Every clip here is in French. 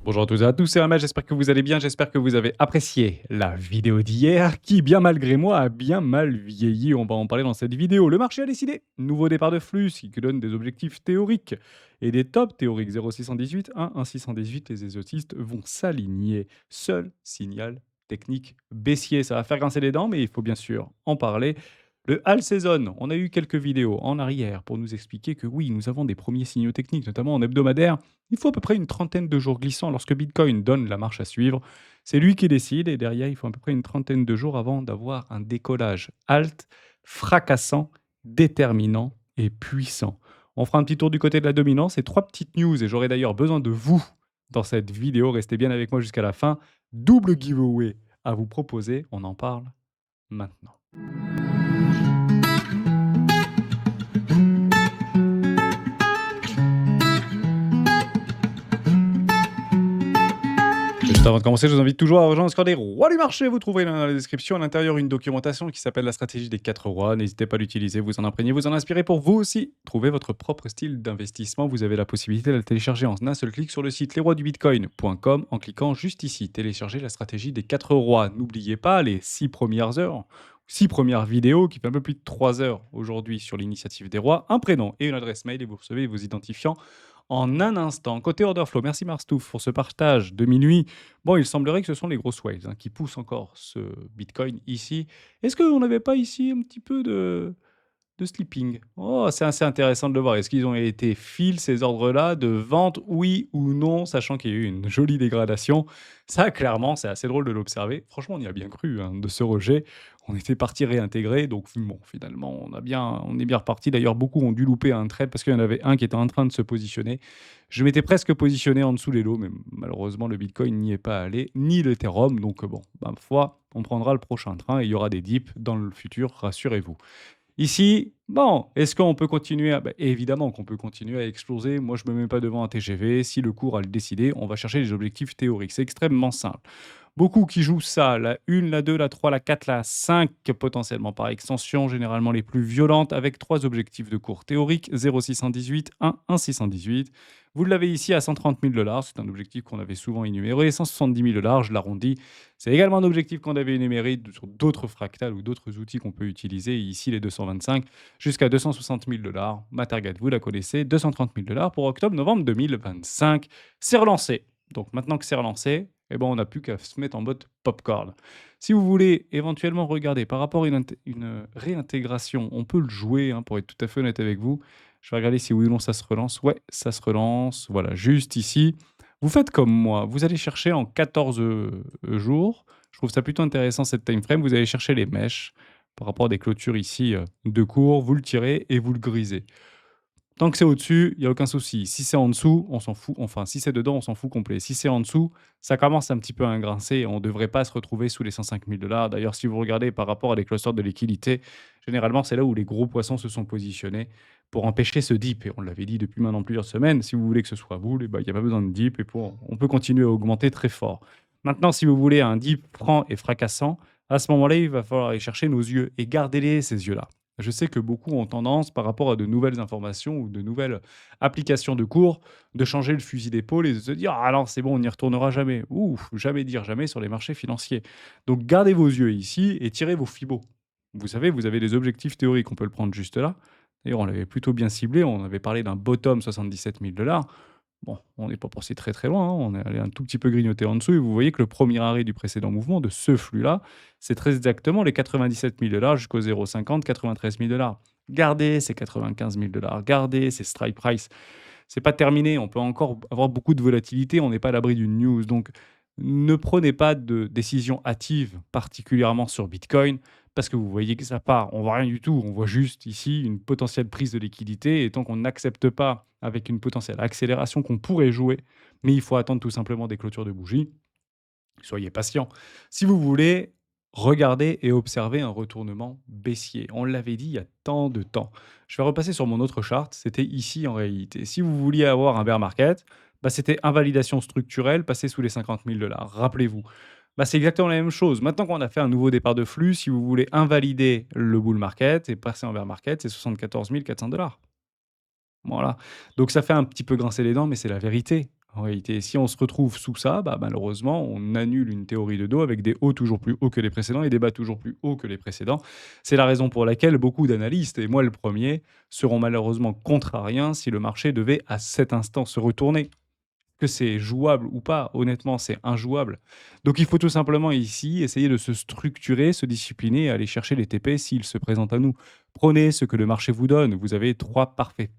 Bonjour à toutes et à tous, c'est Ahmed, j'espère que vous allez bien, j'espère que vous avez apprécié la vidéo d'hier qui, bien malgré moi, a bien mal vieilli. On va en parler dans cette vidéo. Le marché a décidé. Nouveau départ de flux qui donne des objectifs théoriques et des tops théoriques 0,618, 1,618. Les exotistes vont s'aligner. Seul signal technique baissier. Ça va faire grincer les dents, mais il faut bien sûr en parler. Le All Season, on a eu quelques vidéos en arrière pour nous expliquer que oui, nous avons des premiers signaux techniques, notamment en hebdomadaire. Il faut à peu près une trentaine de jours glissants lorsque Bitcoin donne la marche à suivre. C'est lui qui décide et derrière, il faut à peu près une trentaine de jours avant d'avoir un décollage halt, fracassant, déterminant et puissant. On fera un petit tour du côté de la dominance et trois petites news et j'aurai d'ailleurs besoin de vous dans cette vidéo. Restez bien avec moi jusqu'à la fin. Double giveaway à vous proposer. On en parle maintenant. Juste avant de commencer, je vous invite toujours à rejoindre le Score des rois du marché. Vous trouverez dans la description à l'intérieur une documentation qui s'appelle la stratégie des 4 rois. N'hésitez pas à l'utiliser, vous en imprégner, vous en inspirer pour vous aussi. Trouver votre propre style d'investissement. Vous avez la possibilité de la télécharger en un seul clic sur le site lesroisdubitcoin.com en cliquant juste ici. Télécharger la stratégie des 4 rois. N'oubliez pas les 6 premières heures. 6 premières vidéos qui fait un peu plus de 3 heures aujourd'hui sur l'initiative des rois, un prénom et une adresse mail et vous recevez vos identifiants en un instant. Côté order flow, merci Marstouf pour ce partage de minuit. Bon, il semblerait que ce sont les grosses waves qui poussent encore ce Bitcoin ici. Est-ce qu'on n'avait pas ici un petit peu de sleeping? Oh, c'est assez intéressant de le voir. Est-ce qu'ils ont été files, ces ordres-là, de vente, oui ou non, sachant qu'il y a eu une jolie dégradation? Ça, clairement, c'est assez drôle de l'observer. Franchement, on y a bien cru de ce rejet. On était parti réintégrer, donc bon, finalement, on est bien reparti. D'ailleurs, beaucoup ont dû louper un trade parce qu'il y en avait un qui était en train de se positionner. Je m'étais presque positionné en dessous les lots, mais malheureusement, le Bitcoin n'y est pas allé, ni l'Ethereum. Donc bon, ma foi, on prendra le prochain train et il y aura des dips dans le futur, rassurez-vous. Ici, bon, est-ce qu'on peut continuer à évidemment qu'on peut continuer à exploser. Moi, je ne me mets pas devant un TGV. Si le cours a le décidé, on va chercher les objectifs théoriques. C'est extrêmement simple. Beaucoup qui jouent ça, la 1, la 2, la 3, la 4, la 5, potentiellement par extension, généralement les plus violentes, avec 3 objectifs de cours théoriques, 0,618, 1, 1,618. Vous l'avez ici à 130 000 $, c'est un objectif qu'on avait souvent énuméré, 170 000 $, je l'arrondis. C'est également un objectif qu'on avait énuméré sur d'autres fractales ou d'autres outils qu'on peut utiliser, ici les 225, jusqu'à 260 000 $. Ma target, vous la connaissez, 230 000 $ pour octobre-novembre 2025. C'est relancé. Donc maintenant que c'est relancé, eh ben, on n'a plus qu'à se mettre en mode popcorn. Si vous voulez éventuellement regarder par rapport à une réintégration, on peut le jouer, pour être tout à fait honnête avec vous. Je vais regarder si oui ou non ça se relance. Ouais, ça se relance. Voilà, juste ici. Vous faites comme moi. Vous allez chercher en 14 jours. Je trouve ça plutôt intéressant cette time frame. Vous allez chercher les mèches par rapport à des clôtures ici de cours. Vous le tirez et vous le grisez. Tant que c'est au-dessus, il y a aucun souci. Si c'est en dessous, on s'en fout. Enfin, si c'est dedans, on s'en fout complet. Si c'est en dessous, ça commence un petit peu à grincer. On ne devrait pas se retrouver sous les 105 000 $. D'ailleurs, si vous regardez par rapport à des clusters de liquidité, généralement, c'est là où les gros poissons se sont positionnés pour empêcher ce dip. Et on l'avait dit depuis maintenant plusieurs semaines. Si vous voulez que ce soit vous, il n'y a pas besoin de dip et on peut continuer à augmenter très fort. Maintenant, si vous voulez un dip franc et fracassant, à ce moment-là, il va falloir aller chercher nos yeux et gardez-les, ces yeux-là. Je sais que beaucoup ont tendance, par rapport à de nouvelles informations ou de nouvelles applications de cours, de changer le fusil d'épaule et de se dire: «Ah non, c'est bon, on n'y retournera jamais». Ouf, jamais dire jamais sur les marchés financiers. Donc gardez vos yeux ici et tirez vos fibos. Vous savez, vous avez des objectifs théoriques, on peut le prendre juste là. D'ailleurs, on l'avait plutôt bien ciblé, on avait parlé d'un bottom 77 000 $. Bon, on n'est pas passé très très loin, on est allé un tout petit peu grignoter en dessous et vous voyez que le premier arrêt du précédent mouvement, de ce flux-là, c'est très exactement les 97 000 $ jusqu'au 0,50, 93 000 $. Gardez ces 95 000 $, gardez ces strike price. C'est pas terminé, on peut encore avoir beaucoup de volatilité, on n'est pas à l'abri d'une news. Donc, ne prenez pas de décision hâtive, particulièrement sur Bitcoin, parce que vous voyez que ça part. On voit rien du tout, on voit juste ici une potentielle prise de liquidité. Et tant qu'on n'accepte pas avec une potentielle accélération qu'on pourrait jouer, mais il faut attendre tout simplement des clôtures de bougies, soyez patient. Si vous voulez, regardez et observez un retournement baissier. On l'avait dit il y a tant de temps. Je vais repasser sur mon autre charte. C'était ici en réalité. Si vous vouliez avoir un bear market, c'était invalidation structurelle, passer sous les 50 000 $. Rappelez-vous. C'est exactement la même chose. Maintenant qu'on a fait un nouveau départ de flux, si vous voulez invalider le bull market et passer en bear market, c'est 74 400 $. Voilà. Donc ça fait un petit peu grincer les dents, mais c'est la vérité. En réalité, si on se retrouve sous ça, bah, malheureusement, on annule une théorie de dos avec des hauts toujours plus hauts que les précédents et des bas toujours plus hauts que les précédents. C'est la raison pour laquelle beaucoup d'analystes, et moi le premier, seront malheureusement contrariens si le marché devait à cet instant se retourner. Que c'est jouable ou pas, honnêtement, c'est injouable. Donc il faut tout simplement ici essayer de se structurer, se discipliner et aller chercher les TP s'ils se présentent à nous. Prenez ce que le marché vous donne. Vous avez 3 parfaits.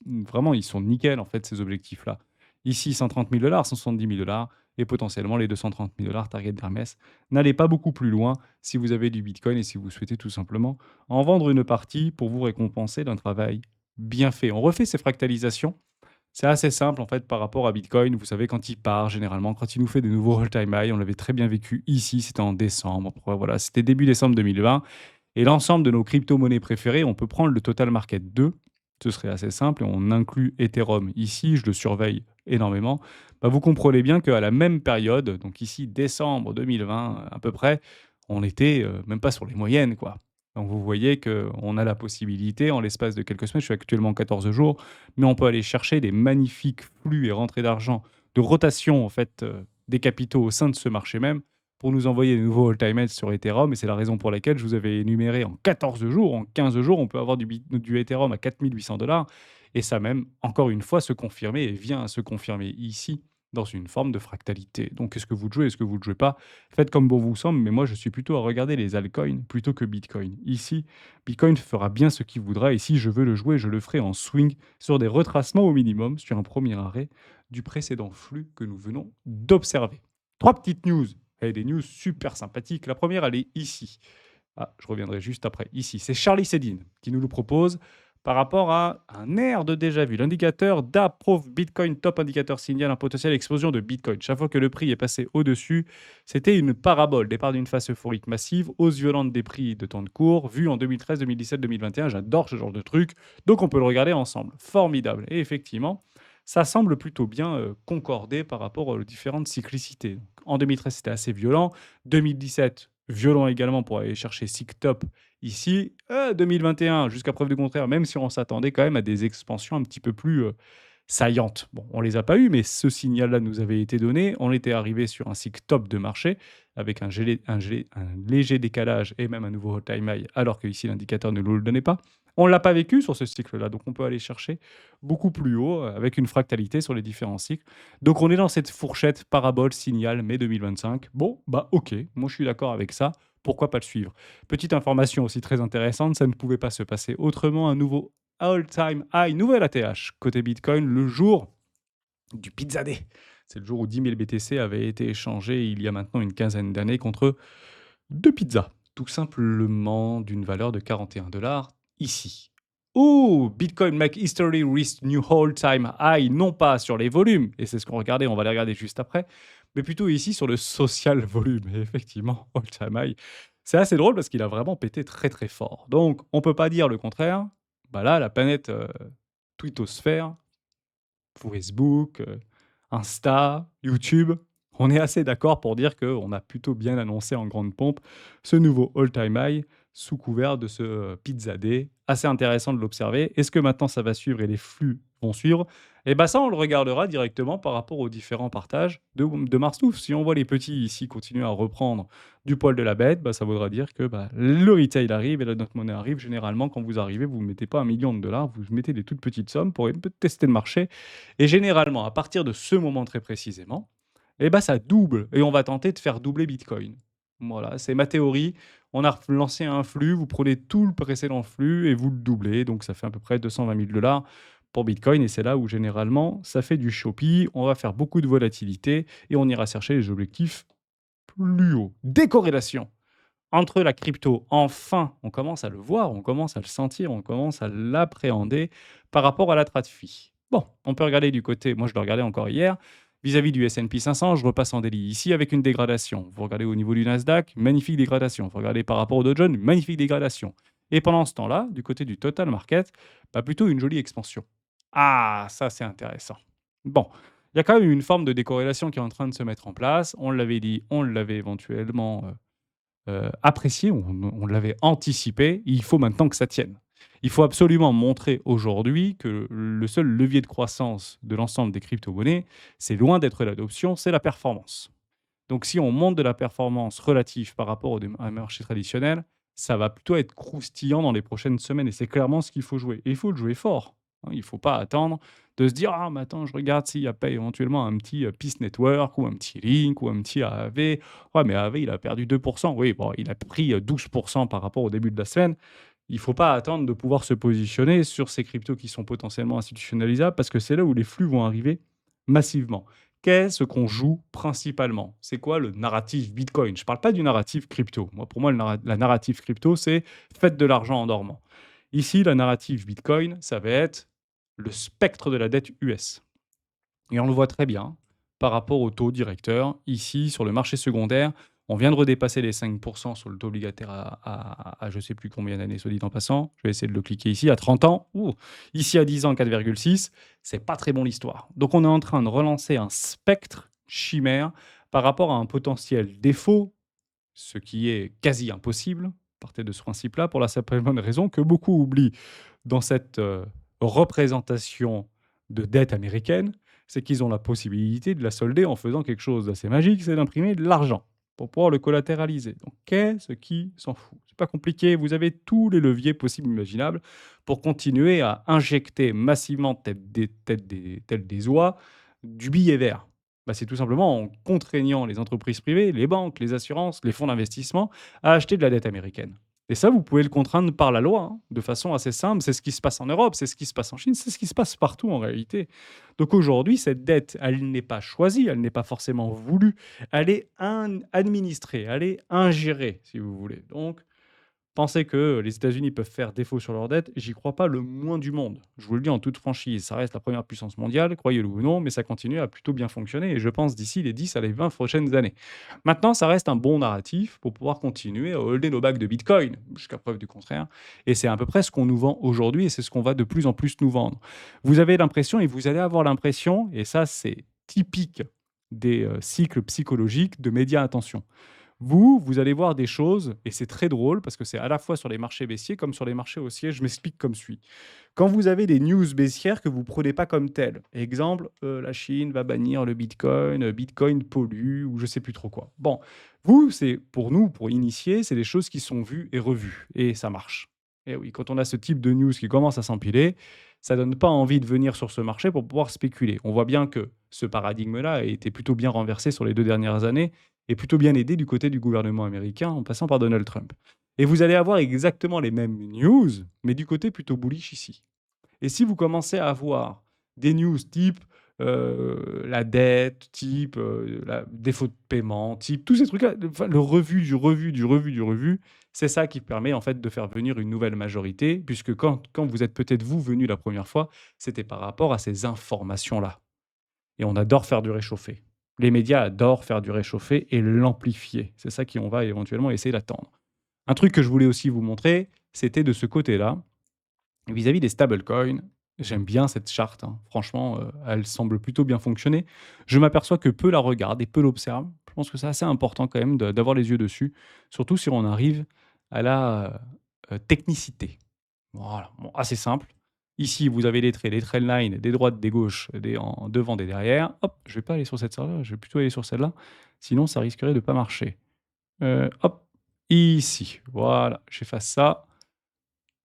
Vraiment, ils sont nickel en fait ces objectifs-là. Ici 130 000 $, 170 000 $ et potentiellement les 230 000 $ target d'Hermès. N'allez pas beaucoup plus loin si vous avez du Bitcoin et si vous souhaitez tout simplement en vendre une partie pour vous récompenser d'un travail bien fait. On refait ces fractalisations, c'est assez simple en fait par rapport à Bitcoin. Vous savez, quand il part, généralement, quand il nous fait des nouveaux all-time high, on l'avait très bien vécu ici, c'était en décembre. Ouais, voilà, c'était début décembre 2020. Et l'ensemble de nos crypto-monnaies préférées, on peut prendre le total market 2. Ce serait assez simple. Et on inclut Ethereum ici, je le surveille énormément. Bah, vous comprenez bien qu'à la même période, donc ici décembre 2020 à peu près, on était même pas sur les moyennes, quoi. Donc vous voyez qu'on a la possibilité, en l'espace de quelques semaines, je suis actuellement en 14 jours, mais on peut aller chercher des magnifiques flux et rentrées d'argent, de rotation en fait des capitaux au sein de ce marché même, pour nous envoyer de nouveaux all-time highs sur Ethereum. Et c'est la raison pour laquelle je vous avais énuméré en 14 jours, en 15 jours, on peut avoir du Ethereum à 4 800 $. Et ça même, encore une fois, se confirmer et vient à se confirmer ici dans une forme de fractalité. Donc, est-ce que vous le jouez, est-ce que vous ne le jouez pas? Faites comme bon vous semble, mais moi, je suis plutôt à regarder les altcoins plutôt que Bitcoin. Ici, Bitcoin fera bien ce qu'il voudra, et si je veux le jouer, je le ferai en swing sur des retracements au minimum, sur un premier arrêt du précédent flux que nous venons d'observer. 3 petites news, et des news super sympathiques. La première, elle est ici. Ah, je reviendrai juste après. Ici, c'est Charlie Sedin qui nous le propose par rapport à un air de déjà vu. L'indicateur d'approve Bitcoin top indicateur signale un potentiel explosion de Bitcoin. Chaque fois que le prix est passé au-dessus, c'était une parabole. Départ d'une phase euphorique massive, hausse violente des prix de temps de cours, vu en 2013, 2017, 2021. J'adore ce genre de truc. Donc on peut le regarder ensemble. Formidable. Et effectivement, ça semble plutôt bien concorder par rapport aux différentes cyclicités. Donc, en 2013, c'était assez violent. 2017, violent également pour aller chercher SIG-Top ici. 2021, jusqu'à preuve du contraire, même si on s'attendait quand même à des expansions un petit peu plus saillantes. Bon, on les a pas eues, mais ce signal-là nous avait été donné. On était arrivé sur un cycle top de marché avec un léger décalage et même un nouveau all-time high, alors que ici l'indicateur ne nous le donnait pas. On ne l'a pas vécu sur ce cycle-là, donc on peut aller chercher beaucoup plus haut avec une fractalité sur les différents cycles. Donc on est dans cette fourchette parabole signal mai 2025. Bon, bah ok, moi je suis d'accord avec ça. Pourquoi pas le suivre? Petite information aussi très intéressante, ça ne pouvait pas se passer autrement. Un nouveau all-time high, nouvelle ATH côté Bitcoin le jour du Pizza Day. C'est le jour où 10 000 BTC avaient été échangés il y a maintenant une quinzaine d'années contre 2 pizzas. Tout simplement d'une valeur de 41 dollars ici. Oh, Bitcoin make history reach new all-time high, non pas sur les volumes, et c'est ce qu'on regardait, on va les regarder juste après, mais plutôt ici sur le social volume. Et effectivement, all-time high, c'est assez drôle parce qu'il a vraiment pété très très fort. Donc, on peut pas dire le contraire. Bah là, la planète twittosphère, Facebook, Insta, YouTube, on est assez d'accord pour dire qu'on a plutôt bien annoncé en grande pompe ce nouveau all-time high sous couvert de ce Pizza Day. Assez intéressant de l'observer. Est-ce que maintenant ça va suivre et les flux vont suivre? Et bien ça, on le regardera directement par rapport aux différents partages de Marstouf. Si on voit les petits ici continuer à reprendre du poil de la bête, bah, ça voudra dire que bah, le retail arrive et la notre monnaie arrive. Généralement, quand vous arrivez, vous ne mettez pas 1 million de dollars, vous mettez des toutes petites sommes pour un peu tester le marché. Et généralement, à partir de ce moment très précisément, eh ben, ça double et on va tenter de faire doubler Bitcoin. Voilà, c'est ma théorie. On a lancé un flux, vous prenez tout le précédent flux et vous le doublez. Donc, ça fait à peu près 220 000 dollars pour Bitcoin. Et c'est là où, généralement, ça fait du Shopee. On va faire beaucoup de volatilité et on ira chercher les objectifs plus hauts. Décorrélation entre la crypto, enfin, on commence à le voir, on commence à le sentir, on commence à l'appréhender par rapport à la TradFi. Bon, on peut regarder du côté, moi je le regardais encore hier, vis-à-vis du S&P 500, je repasse en daily ici avec une dégradation. Vous regardez au niveau du Nasdaq, magnifique dégradation. Vous regardez par rapport au Dow Jones, magnifique dégradation. Et pendant ce temps-là, du côté du total market, bah plutôt une jolie expansion. Ah, ça c'est intéressant. Bon, il y a quand même une forme de décorrélation qui est en train de se mettre en place. On l'avait dit, on l'avait éventuellement apprécié, on l'avait anticipé, il faut maintenant que ça tienne. Il faut absolument montrer aujourd'hui que le seul levier de croissance de l'ensemble des crypto-monnaies, c'est loin d'être l'adoption, c'est la performance. Donc si on monte de la performance relative par rapport à un marché traditionnel, ça va plutôt être croustillant dans les prochaines semaines et c'est clairement ce qu'il faut jouer. Et il faut le jouer fort, hein. Il ne faut pas attendre de se dire: «Ah mais attends, je regarde s'il n'y a pas éventuellement un petit, Peace Network ou un petit Link ou un petit AAV. Ouais, mais AAV, il a perdu 2. Oui, bon, il a pris, 12 par rapport au début de la semaine». Il ne faut pas attendre de pouvoir se positionner sur ces cryptos qui sont potentiellement institutionnalisables parce que c'est là où les flux vont arriver massivement. Qu'est-ce qu'on joue principalement? C'est quoi le narratif Bitcoin? Je ne parle pas du narratif crypto. Moi, pour moi, la narrative crypto, c'est faites de l'argent en dormant. Ici, la narrative Bitcoin, ça va être le spectre de la dette US. Et on le voit très bien par rapport au taux directeur. Ici, sur le marché secondaire, on vient de redépasser les 5 sur le taux obligataire à je ne sais plus combien d'années, soit dit en passant. Je vais essayer de le cliquer ici, à 30 ans. Ouh, ici, à 10 ans, 4,6. C'est pas très bon l'histoire. Donc, on est en train de relancer un spectre chimère par rapport à un potentiel défaut, ce qui est quasi impossible. Partez de ce principe-là pour la simple et bonne raison que beaucoup oublient dans cette représentation de dette américaine, c'est qu'ils ont la possibilité de la solder en faisant quelque chose d'assez magique, c'est d'imprimer de l'argent pour pouvoir le collatéraliser. Donc, qu'est-ce qui s'en fout? C'est pas compliqué, vous avez tous les leviers possibles et imaginables pour continuer à injecter massivement, tels des oies, du billet vert. Bah, c'est tout simplement en contraignant les entreprises privées, les banques, les assurances, les fonds d'investissement à acheter de la dette américaine. Et ça, vous pouvez le contraindre par la loi, hein, de façon assez simple. C'est ce qui se passe en Europe, c'est ce qui se passe en Chine, c'est ce qui se passe partout en réalité. Donc aujourd'hui, cette dette, elle n'est pas choisie, elle n'est pas forcément voulue, elle est administrée, elle est ingérée, si vous voulez. Donc, penser que les États-Unis peuvent faire défaut sur leur dette, j'y crois pas le moins du monde. Je vous le dis en toute franchise, ça reste la première puissance mondiale, croyez-le ou non, mais ça continue à plutôt bien fonctionner et je pense d'ici les 10 à les 20 prochaines années. Maintenant, ça reste un bon narratif pour pouvoir continuer à holder nos bagues de Bitcoin, jusqu'à preuve du contraire. Et c'est à peu près ce qu'on nous vend aujourd'hui et c'est ce qu'on va de plus en plus nous vendre. Vous avez l'impression et vous allez avoir l'impression, et ça c'est typique des cycles psychologiques de média attention. Vous allez voir des choses, et c'est très drôle parce que c'est à la fois sur les marchés baissiers comme sur les marchés haussiers. Je m'explique comme suit. Quand vous avez des news baissières que vous ne prenez pas comme telles, exemple, la Chine va bannir le Bitcoin, Bitcoin pollue, ou je ne sais plus trop quoi. Bon, vous, c'est pour nous, pour initier, c'est des choses qui sont vues et revues, et ça marche. Et oui, quand on a ce type de news qui commence à s'empiler, ça donne pas envie de venir sur ce marché pour pouvoir spéculer. On voit bien que ce paradigme-là a été plutôt bien renversé sur les 2 dernières années, est plutôt bien aidé du côté du gouvernement américain en passant par Donald Trump. Et vous allez avoir exactement les mêmes news, mais du côté plutôt bullish ici. Et si vous commencez à avoir des news type la dette, type la défaut de paiement, type tous ces trucs-là, enfin, le revu du revu du revu du revu, c'est ça qui permet en fait de faire venir une nouvelle majorité, puisque quand vous êtes peut-être vous venu la première fois, c'était par rapport à ces informations-là. Et on adore faire du réchauffé. Les médias adorent faire du réchauffé et l'amplifier. C'est ça qu'on va éventuellement essayer d'attendre. Un truc que je voulais aussi vous montrer, c'était de ce côté-là, vis-à-vis des stablecoins. J'aime bien cette charte, hein. Franchement, elle semble plutôt bien fonctionner. Je m'aperçois que peu la regardent et peu l'observent. Je pense que c'est assez important quand même d'avoir les yeux dessus, surtout si on arrive à la technicité. Voilà, bon, assez simple. Ici, vous avez les trailline, des droites, des gauches, des en devant, des derrière. Hop, je vais pas aller sur cette là je vais plutôt aller sur celle-là, sinon ça risquerait de pas marcher. Hop, ici, voilà, j'efface ça.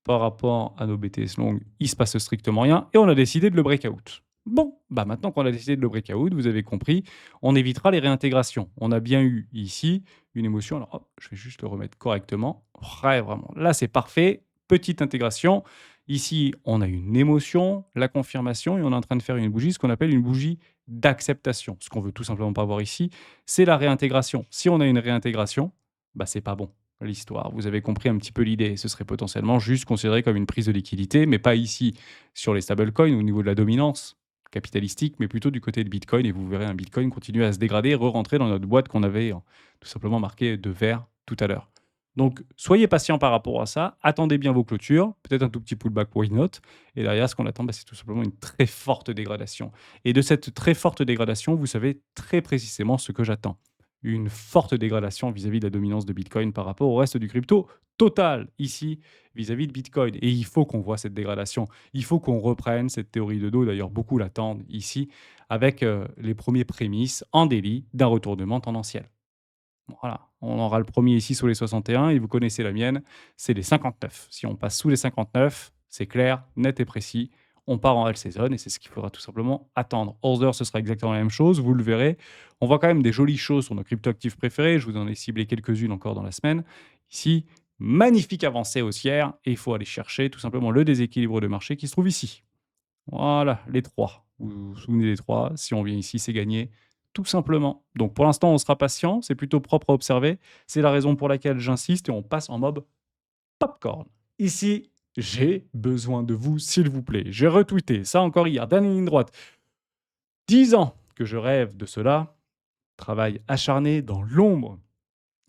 Par rapport à nos BTS longues, il se passe strictement rien et on a décidé de le breakout. Bon, bah maintenant qu'on a décidé de le breakout, vous avez compris, on évitera les réintégrations. On a bien eu ici une émotion. Alors hop, je vais juste le remettre correctement. Ouais, vraiment, là c'est parfait. Petite intégration. Ici, on a une émotion, la confirmation et on est en train de faire une bougie, ce qu'on appelle une bougie d'acceptation. Ce qu'on veut tout simplement pas voir ici, c'est la réintégration. Si on a une réintégration, bah c'est pas bon l'histoire. Vous avez compris un petit peu l'idée. Ce serait potentiellement juste considéré comme une prise de liquidité, mais pas ici sur les stablecoins au niveau de la dominance capitalistique, mais plutôt du côté de Bitcoin. Et vous verrez un Bitcoin continuer à se dégrader et re-rentrer dans notre boîte qu'on avait tout simplement marqué de vert tout à l'heure. Donc, soyez patient par rapport à ça. Attendez bien vos clôtures. Peut-être un tout petit pullback pour une note. Et derrière, ce qu'on attend, bah, c'est tout simplement une très forte dégradation. Et de cette très forte dégradation, vous savez très précisément ce que j'attends. une forte dégradation vis-à-vis de la dominance de Bitcoin par rapport au reste du crypto total ici vis-à-vis de Bitcoin. Et il faut qu'on voit cette dégradation. Il faut qu'on reprenne cette théorie de dos. D'ailleurs, beaucoup l'attendent ici avec les premiers prémices en délit d'un retournement tendanciel. Voilà, on aura le premier ici sur les 61 et vous connaissez la mienne, c'est les 59. Si on passe sous les 59, c'est clair, net et précis, on part en L saison et c'est ce qu'il faudra tout simplement attendre. Order, ce sera exactement la même chose, vous le verrez. On voit quand même des jolies choses sur nos cryptoactifs préférés, je vous en ai ciblé quelques-unes encore dans la semaine. Ici, magnifique avancée haussière et il faut aller chercher tout simplement le déséquilibre de marché qui se trouve ici. Voilà, les 3. Vous vous souvenez des 3, si on vient ici, c'est gagné, tout simplement. Donc pour l'instant, on sera patient, c'est plutôt propre à observer. C'est la raison pour laquelle j'insiste et on passe en mode popcorn. Ici, j'ai besoin de vous, s'il vous plaît. J'ai retweeté ça encore hier, dernière ligne droite. 10 ans que je rêve de cela, travail acharné dans l'ombre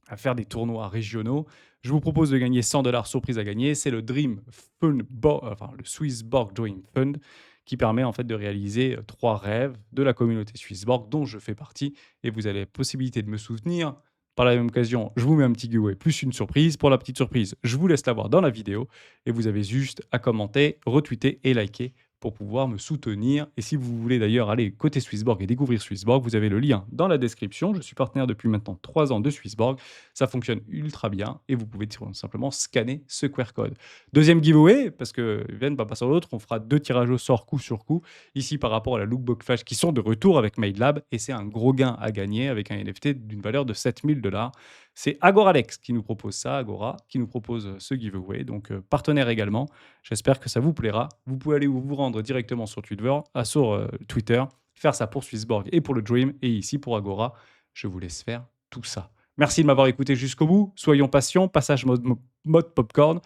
à faire des tournois régionaux. Je vous propose de gagner 100 dollars surprise à gagner. C'est le Dream Fund, enfin le Swissborg Dream Fund, qui permet en fait de réaliser 3 rêves de la communauté Swissborg dont je fais partie. Et vous avez la possibilité de me soutenir. Par la même occasion, je vous mets un petit giveaway plus une surprise. Pour la petite surprise, je vous laisse la voir dans la vidéo. Et vous avez juste à commenter, retweeter et liker pour pouvoir me soutenir. Et si vous voulez d'ailleurs aller côté Swissborg et découvrir Swissborg, vous avez le lien dans la description. Je suis partenaire depuis maintenant 3 ans de Swissborg. Ça fonctionne ultra bien et vous pouvez tout simplement scanner ce QR code. Deuxième giveaway, parce que viennent pas passer sur l'autre, on fera 2 tirages au sort coup sur coup. Ici par rapport à la Lookbook Flash qui sont de retour avec MadeLab et c'est un gros gain à gagner avec un NFT d'une valeur de 7000 dollars. C'est Agoralex qui nous propose ça, Agora, qui nous propose ce giveaway. Donc partenaire également. J'espère que ça vous plaira. Vous pouvez aller vous rendre directement sur Twitter, faire ça pour Swissborg et pour le Dream. Et ici pour Agora, je vous laisse faire tout ça. Merci de m'avoir écouté jusqu'au bout. Soyons patients. Passage mode popcorn.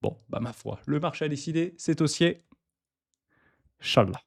Bon, bah ma foi, le marché a décidé, c'est haussier. Inch'Allah.